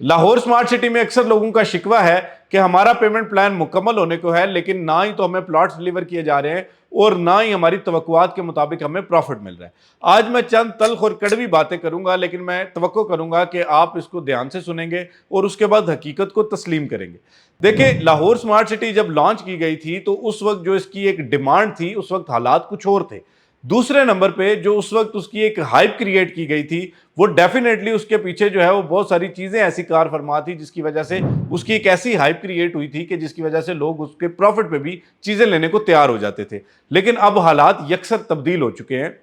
Lahore smart city में अक्सर लोगों का शिकवा है कि हमारा पेमेंट प्लान मुकम्मल होने को है, लेकिन ना ही तो हमें प्लॉट्स डिलीवर किए जा रहे हैं और ना ही हमारी तवक्कुआत के मुताबिक हमें प्रॉफिट मिल रहा है। आज मैं चंद तल्ख और कड़वी बातें करूंगा, लेकिन मैं तवक्को करूंगा कि आप इसको ध्यान से सुनेंगे और उसके बाद हकीकत को तस्लीम करेंगे। देखिए, लाहौर स्मार्ट सिटी जब लॉन्च की गई थी तो उस वक्त जो इसकी एक डिमांड थी, उस वक्त हालात कुछ और थे। दूसरे नंबर पे जो उस वक्त उसकी एक हाइप क्रिएट की गई थी, वो डेफिनेटली उसके पीछे जो है वो बहुत सारी चीजें ऐसी कार फरमा थी जिसकी वजह से उसकी एक ऐसी हाइप क्रिएट हुई थी कि जिसकी वजह से लोग उसके प्रॉफिट पे भी चीजें लेने को तैयार हो जाते थे। लेकिन अब हालात यकसर तब्दील हो चुके हैं।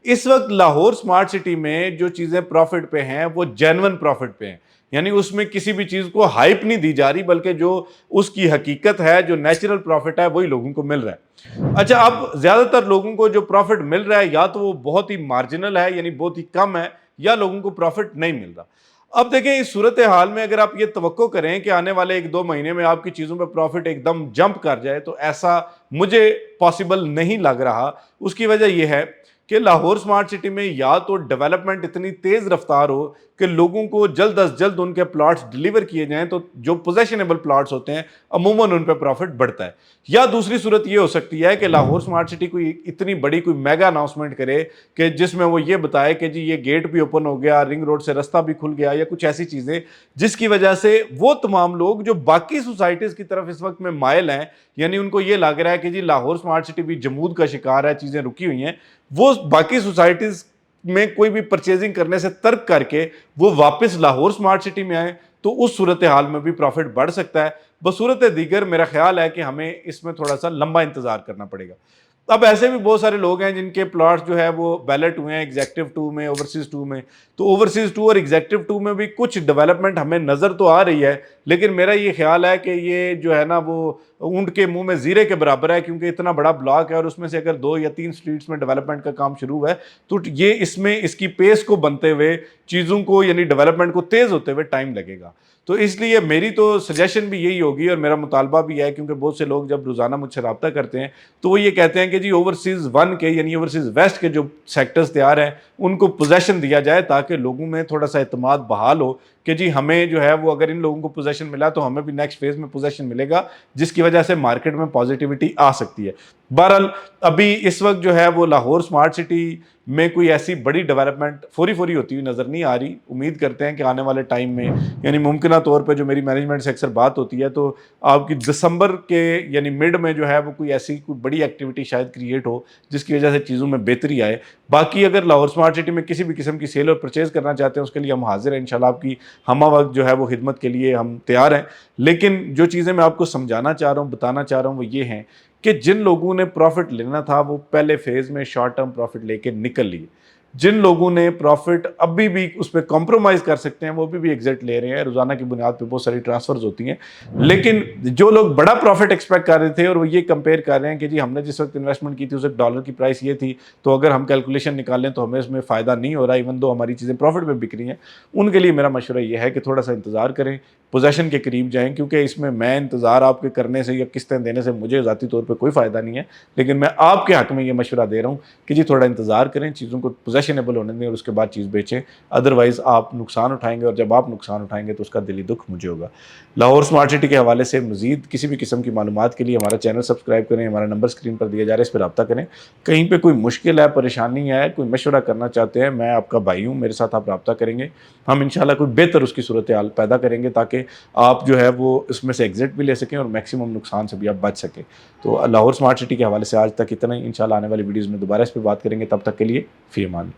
इस वक्त लाहौर स्मार्ट सिटी में जो चीजें प्रॉफिट पे हैं वो जेन्युइन प्रॉफिट पे हैं, यानी उसमें किसी भी चीज को हाइप नहीं दी जा रही, बल्कि जो उसकी हकीकत है, जो नेचुरल प्रॉफिट है, वही लोगों को मिल रहा है। अच्छा, अब ज्यादातर लोगों को जो प्रॉफिट मिल रहा है या तो वो बहुत ही मार्जिनल है, यानी बहुत ही कम है, या लोगों को प्रॉफिट नहीं मिल रहा। अब देखें, इस सूरत हाल में अगर आप ये तवक्को करें कि आने वाले 1-2 महीने में आपकी चीजों पे प्रॉफिट एकदम जंप कर जाए, तो ऐसा मुझे पॉसिबल नहीं लग रहा। उसकी वजह यह है कि लाहौर स्मार्ट सिटी में या तो डेवलपमेंट इतनी तेज रफ्तार हो कि लोगों को जल्द अज जल्द उनके प्लॉट्स डिलीवर किए जाएं, तो जो पोजेशनेबल प्लॉट्स होते हैं अमूमन उन पर प्रॉफिट बढ़ता है। या दूसरी सूरत ये हो सकती है कि लाहौर स्मार्ट सिटी कोई इतनी बड़ी कोई मेगा अनाउंसमेंट करे कि जिसमें वो ये बताए कि जी ये गेट भी ओपन हो गया, रिंग रोड से रास्ता भी खुल गया, या कुछ ऐसी चीजें जिसकी वजह से वो तमाम लोग जो बाकी सोसाइटीज की तरफ इस वक्त में मायल हैं, यानी उनको ये लग रहा है कि जी लाहौर स्मार्ट सिटी भी जमूद का शिकार है, चीजें रुकी हुई हैं, वो बाकी सोसाइटीज में कोई भी परचेजिंग करने से तर्क करके वो वापस लाहौर स्मार्ट सिटी में आए, तो उस सूरत हाल में भी प्रॉफिट बढ़ सकता है। बसूरत दीगर मेरा ख्याल है कि हमें इसमें थोड़ा सा लंबा इंतजार करना पड़ेगा। अब ऐसे भी बहुत सारे लोग हैं जिनके प्लॉट्स जो है वो बैलेट हुए हैं एग्जेक्टिव 2 में, ओवरसीज 2 में। तो ओवरसीज 2 और एग्जेक्टिव 2 में भी कुछ डेवलपमेंट हमें नजर तो आ रही है, लेकिन मेरा ये ख्याल है कि ये जो है ना वो ऊंट के मुंह में जीरे के बराबर है, क्योंकि इतना बड़ा ब्लॉक है और उसमें से अगर 2 या 3 स्ट्रीट्स में डेवलपमेंट का काम शुरू हुआ है तो ये इसमें इसकी पेस को बनते हुए चीज़ों को, यानी डेवलपमेंट को तेज होते हुए टाइम लगेगा। तो इसलिए मेरी तो सजेशन भी यही होगी और मेरा मुतालबा भी है, क्योंकि बहुत से लोग जब रोज़ाना मुझसे रब्ता करते हैं तो वो ये कहते हैं कि जी ओवरसीज़ 1 के, यानी ओवरसीज़ वेस्ट के जो सेक्टर्स तैयार हैं उनको पोजेशन दिया जाए, ताकि लोगों में थोड़ा सा एतमाद बहाल हो कि जी हमें जो है वो, अगर इन लोगों को पोजेशन मिला तो हमें भी नेक्स्ट फेज में पोजेशन मिलेगा, जिसकी वजह से मार्केट में पॉजिटिविटी आ सकती है। बहरहाल अभी इस वक्त जो है वो लाहौर स्मार्ट सिटी में कोई ऐसी बड़ी डेवलपमेंट फौरी फौरी होती हुई नज़र नहीं आ रही। उम्मीद करते हैं कि आने वाले टाइम में, यानी मुमकिन तौर पर जो मेरी मैनेजमेंट से अक्सर बात होती है, तो आपकी दिसंबर के यानी मिड में जो है वो कोई ऐसी कोई बड़ी एक्टिविटी शायद क्रिएट हो जिसकी वजह से चीज़ों में बेहतरी आए। बाकी अगर लाहौर स्मार्ट सिटी में किसी भी किस्म की सेल और परचेज करना चाहते हैं उसके लिए हम हाजिर हैं इंशाल्लाह, आपकी हम वक्त जो है वो खिदमत के लिए हम तैयार हैं। लेकिन जो चीज़ें मैं आपको समझाना चाह रहा हूँ, बताना चाह रहा हूँ, वो ये हैं कि जिन लोगों ने प्रॉफिट लेना था वो पहले फेज में शॉर्ट टर्म प्रॉफिट लेके निकल लिए। जिन लोगों ने प्रॉफिट अभी भी उस पर कॉम्प्रोमाइज़ कर सकते हैं वो भी एग्जिट ले रहे हैं। रोज़ाना की बुनियाद पे बहुत सारी ट्रांसफर्स होती हैं, लेकिन जो लोग बड़ा प्रॉफिट एक्सपेक्ट कर रहे थे और वो ये कंपेयर कर रहे हैं कि जी हमने जिस वक्त इन्वेस्टमेंट की थी उस वक्त डॉलर की प्राइस ये थी, तो अगर हम कैलकुलेशन निकालें तो हमें इसमें फ़ायदा नहीं हो रहा, इवन दो हमारी चीज़ें प्रॉफिट में बिक रही हैं, उनके लिए मेरा मशवरा ये है कि थोड़ा सा इंतज़ार करें, पोजेशन के करीब जाएँ, क्योंकि इसमें मैं इंतज़ार आपके करने से या किस्तें देने से मुझे ज़ाती तौर पर कोई फ़ायदा नहीं है। लेकिन मैं आपके हक़ में ये मशवरा दे रहा हूँ कि जी थोड़ा इंतज़ार करें, चीज़ों को पोजेशनेबल होने दें और उसके बाद चीज़ बेचें, अदरवाइज़ आप नुकसान उठाएंगे, और जब आप नुकसान उठाएंगे तो उसका दिली दुख मुझे होगा। लाहौर स्मार्ट सिटी के हवाले से मज़ीद किसी भी किस्म की मालूमात के लिए हमारा चैनल सब्सक्राइब करें, हमारा नंबर स्क्रीन पर दिया जा रहा है, इस पर रब्ता करें। कहीं पर कोई मुश्किल है, परेशानी है, कोई मशवरा करना चाहते हैं, मैं आपका भाई हूँ, मेरे साथ आप रब्ता करेंगे, हम इंशाल्लाह कोई बेहतर उसकी सूरत हाल पैदा करेंगे ताकि आप जो है वो इसमें से एग्जिट भी ले सकें और मैक्सिमम नुकसान से भी आप बच सकें। तो लाहौर स्मार्ट सिटी के हवाले से आज तक इतना ही। इंशाल्लाह आने वाली वीडियोज़ में दोबारा इस पर बात करेंगे, तब तक के लिए फ़ी अमान।